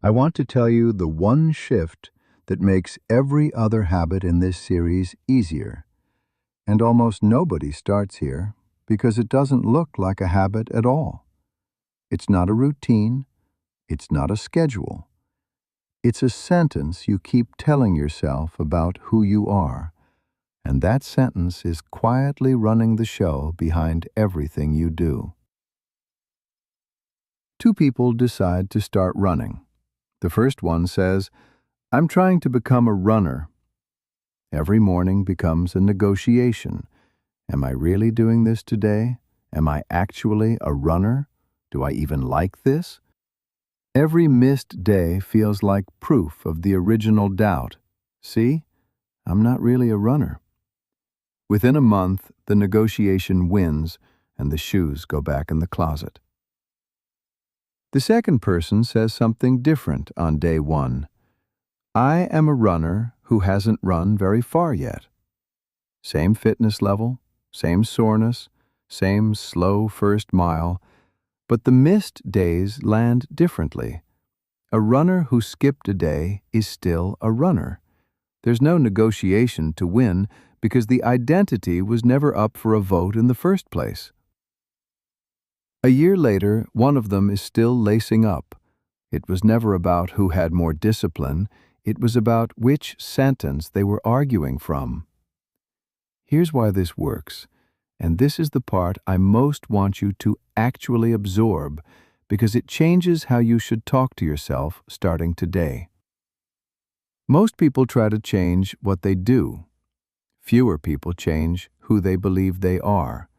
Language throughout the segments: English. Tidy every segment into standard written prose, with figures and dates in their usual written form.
I want to tell you the one shift that makes every other habit in this series easier. And almost nobody starts here because it doesn't look like a habit at all. It's not a routine. It's not a schedule. It's a sentence you keep telling yourself about who you are. And that sentence is quietly running the show behind everything you do. Two people decide to start running. The first one says, "I'm trying to become a runner." Every morning becomes a negotiation. Am I really doing this today? Am I actually a runner? Do I even like this? Every missed day feels like proof of the original doubt. See, I'm not really a runner. Within a month, the negotiation wins and the shoes go back in the closet. The second person says something different on day one. I am a runner who hasn't run very far yet. Same fitness level, same soreness, same slow first mile, but the missed days land differently. A runner who skipped a day is still a runner. There's no negotiation to win because the identity was never up for a vote in the first place. A year later, one of them is still lacing up. It was never about who had more discipline. It was about which sentence they were arguing from. Here's why this works, and this is the part I most want you to actually absorb because it changes how you should talk to yourself starting today. Most people try to change what they do. Fewer people change who they believe they are.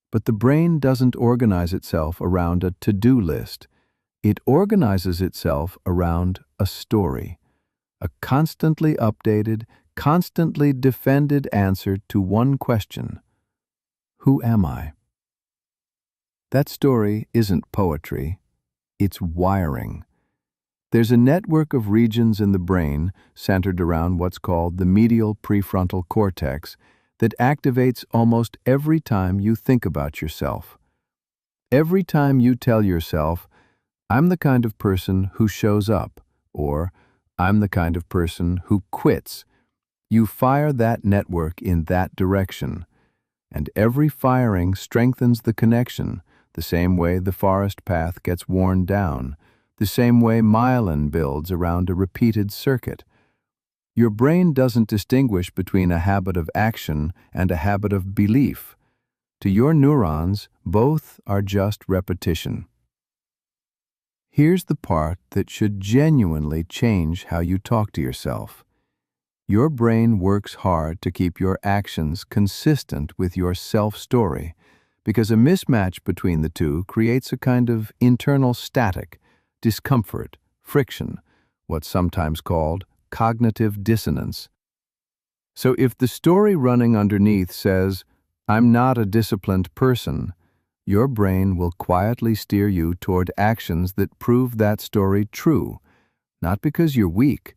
But the brain doesn't organize itself around a to-do list. It organizes itself around a story, a constantly updated, constantly defended answer to one question: who am I? That story isn't poetry, it's wiring. There's a network of regions in the brain centered around what's called the medial prefrontal cortex that activates almost every time you think about yourself. Every time you tell yourself, I'm the kind of person who shows up, or I'm the kind of person who quits, you fire that network in that direction. And every firing strengthens the connection, the same way the forest path gets worn down, the same way myelin builds around a repeated circuit. Your brain doesn't distinguish between a habit of action and a habit of belief. To your neurons, both are just repetition. Here's the part that should genuinely change how you talk to yourself. Your brain works hard to keep your actions consistent with your self-story, because a mismatch between the two creates a kind of internal static, discomfort, friction, what's sometimes called cognitive dissonance. So if the story running underneath says, I'm not a disciplined person, your brain will quietly steer you toward actions that prove that story true, not because you're weak,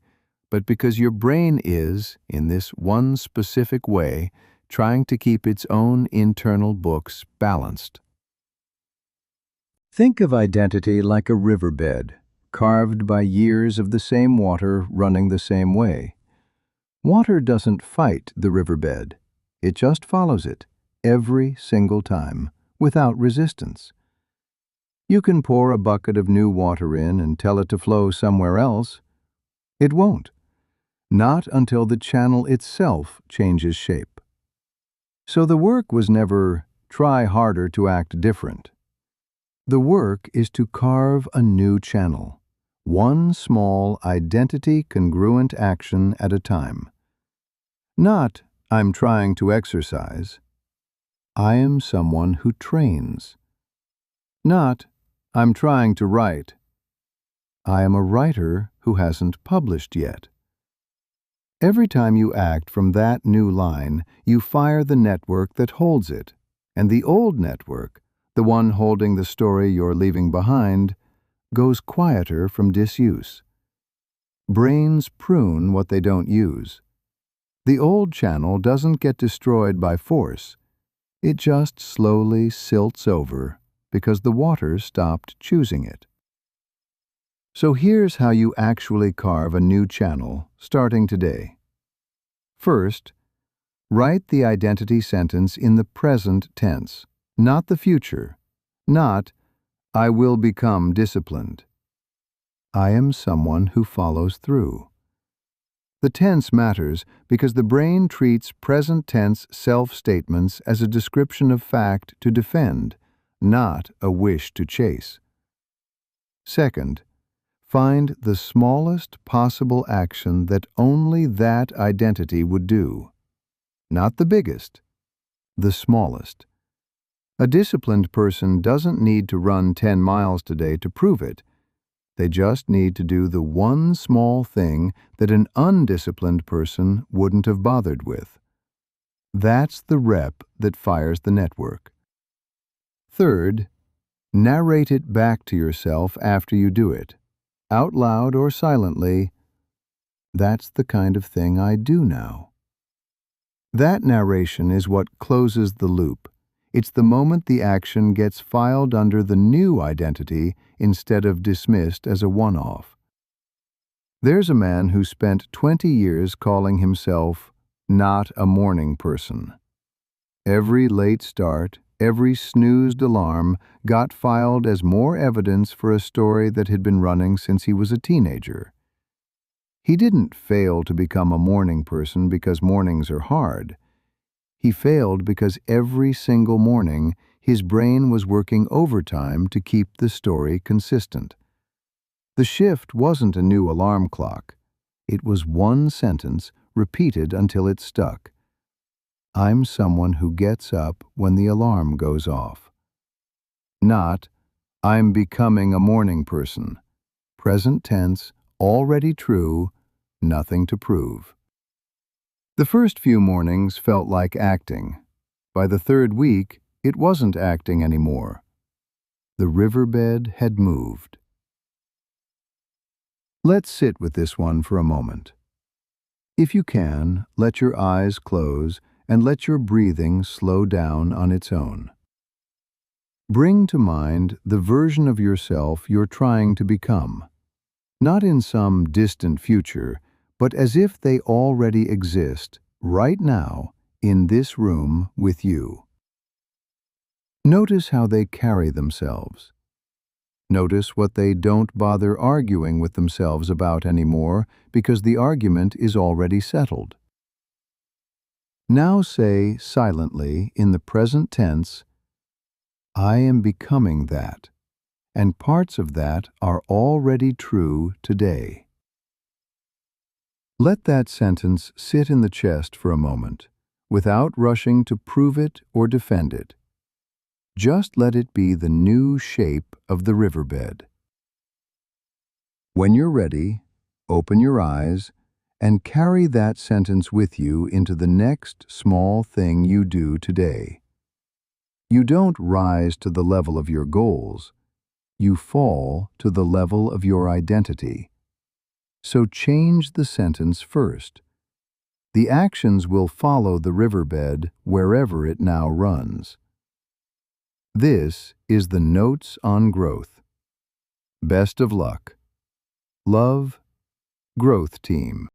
but because your brain is, in this one specific way, trying to keep its own internal books balanced. Think of identity like a riverbed, carved by years of the same water running the same way. Water doesn't fight the riverbed. It just follows it, every single time, without resistance. You can pour a bucket of new water in and tell it to flow somewhere else. It won't. Not until the channel itself changes shape. So the work was never try harder to act different. The work is to carve a new channel, one small identity-congruent action at a time. Not, I'm trying to exercise. I am someone who trains. Not, I'm trying to write. I am a writer who hasn't published yet. Every time you act from that new line, you fire the network that holds it, and the old network, the one holding the story you're leaving behind, goes quieter from disuse. Brains prune what they don't use. The old channel doesn't get destroyed by force. It just slowly silts over because the water stopped choosing it. So here's how you actually carve a new channel, starting today. First, write the identity sentence in the present tense, not the future. Not, I will become disciplined. I am someone who follows through. The tense matters because the brain treats present tense self-statements as a description of fact to defend, not a wish to chase. Second, find the smallest possible action that only that identity would do. Not the biggest, the smallest. A disciplined person doesn't need to run 10 miles today to prove it. They just need to do the one small thing that an undisciplined person wouldn't have bothered with. That's the rep that fires the network. Third, narrate it back to yourself after you do it, out loud or silently. That's the kind of thing I do now. That narration is what closes the loop. It's the moment the action gets filed under the new identity instead of dismissed as a one-off. There's a man who spent 20 years calling himself not a morning person. Every late start, every snoozed alarm got filed as more evidence for a story that had been running since he was a teenager. He didn't fail to become a morning person because mornings are hard. He failed because every single morning his brain was working overtime to keep the story consistent. The shift wasn't a new alarm clock. It was one sentence repeated until it stuck. I'm someone who gets up when the alarm goes off. Not, I'm becoming a morning person. Present tense, already true, nothing to prove. The first few mornings felt like acting. By the third week, it wasn't acting anymore. The riverbed had moved. Let's sit with this one for a moment. If you can, let your eyes close and let your breathing slow down on its own. Bring to mind the version of yourself you're trying to become, not in some distant future, but as if they already exist right now in this room with you. Notice how they carry themselves. Notice what they don't bother arguing with themselves about anymore because the argument is already settled. Now say silently in the present tense, I am becoming that, and parts of that are already true today. Let that sentence sit in the chest for a moment, without rushing to prove it or defend it. Just let it be the new shape of the riverbed. When you're ready, open your eyes and carry that sentence with you into the next small thing you do today. You don't rise to the level of your goals. You fall to the level of your identity. So change the sentence first. The actions will follow the riverbed wherever it now runs. This is the Notes on Growth. Best of luck. Love, Growth Team.